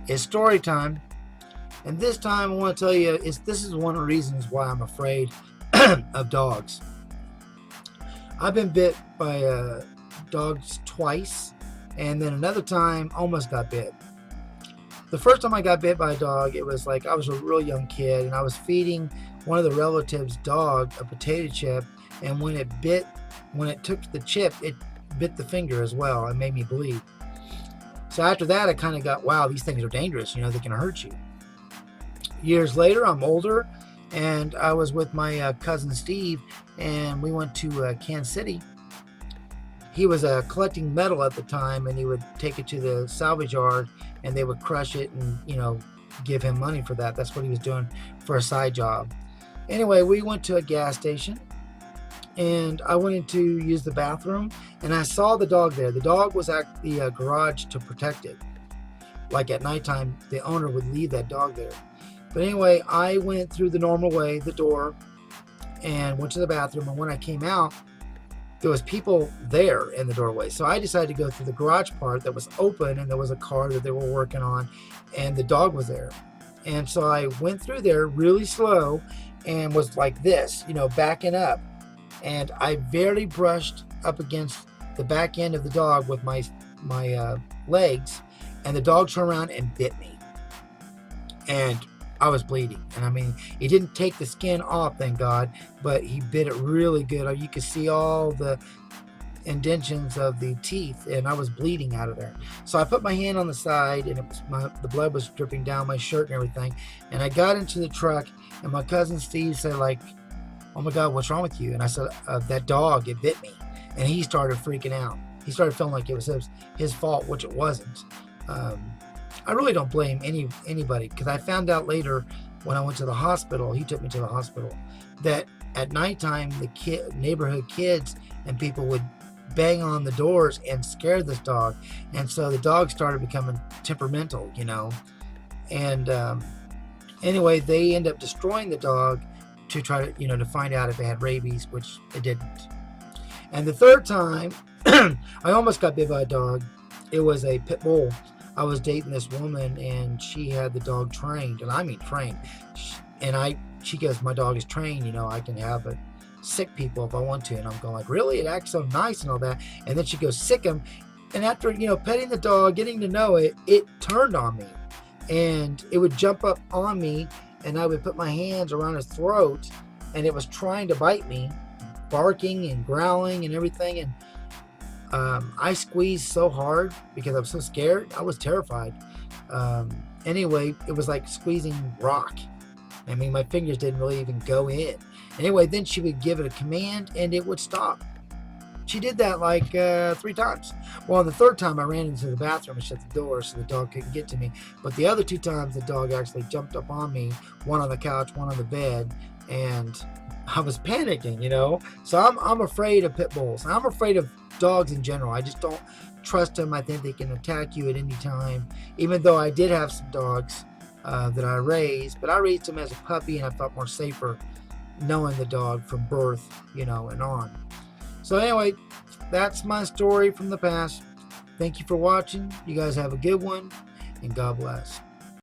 It's story time. And this time I want to tell you, this is one of the reasons why I'm afraid of dogs. I've been bit by dogs twice, and then another time almost got bit. The first time I got bit by a dog, it was like I was a real young kid, and I was feeding one of the relatives' dog a potato chip, and when it took the chip, it bit the finger as well and made me bleed. So after that, I kind of got, wow, these things are dangerous. They can hurt you. Years later, I'm older, and I was with my cousin Steve, and we went to Kansas City. He was collecting metal at the time, and he would take it to the salvage yard, and they would crush it and, give him money for that. That's what he was doing for a side job. Anyway, we went to a gas station, and I went in to use the bathroom, and I saw the dog there. The dog was at the garage to protect it. Like at nighttime, the owner would leave that dog there. But anyway, I went through the normal way, the door, and went to the bathroom. And when I came out, there was people there in the doorway. So I decided to go through the garage part that was open, and there was a car that they were working on, and the dog was there. And so I went through there really slow and was like this, backing up. And I barely brushed up against the back end of the dog with my legs, and the dog turned around and bit me. And I was bleeding. And I mean, he didn't take the skin off, thank God, but he bit it really good. You could see all the indentions of the teeth, and I was bleeding out of there. So I put my hand on the side, and the blood was dripping down my shirt and everything. And I got into the truck, and my cousin Steve said, like, "Oh my God, what's wrong with you?" And I said, "That dog, it bit me." And he started freaking out. He started feeling like it was his fault, which it wasn't. I really don't blame anybody, because I found out later when I went to the hospital, he took me to the hospital, that at nighttime the neighborhood kids and people would bang on the doors and scare this dog, and so the dog started becoming temperamental, And anyway, they end up destroying the dog to try to to find out if it had rabies, which it didn't. And the third time, I almost got bit by a dog. It was a pit bull. I was dating this woman, and she had the dog trained, and I mean trained. And she goes, "My dog is trained. I can have it sick people if I want to." And I'm going like, "Really? It acts so nice and all that." And then she goes, "Sick him." And after petting the dog, getting to know it, it turned on me, and it would jump up on me, and I would put my hands around his throat, and it was trying to bite me, barking and growling and everything. And I squeezed so hard because I was so scared. I was terrified. Anyway, it was like squeezing rock. I mean, my fingers didn't really even go in. Anyway, then she would give it a command, and it would stop. She did that like 3 times. Well, the third time I ran into the bathroom and shut the door so the dog couldn't get to me. But the other 2 times, the dog actually jumped up on me, one on the couch, one on the bed, and I was panicking, So I'm afraid of pit bulls. I'm afraid of dogs in general. I just don't trust them. I think they can attack you at any time. Even though I did have some dogs that I raised, but I raised them as a puppy, and I felt more safer knowing the dog from birth, and on. So anyway, that's my story from the past. Thank you for watching. You guys have a good one, and God bless.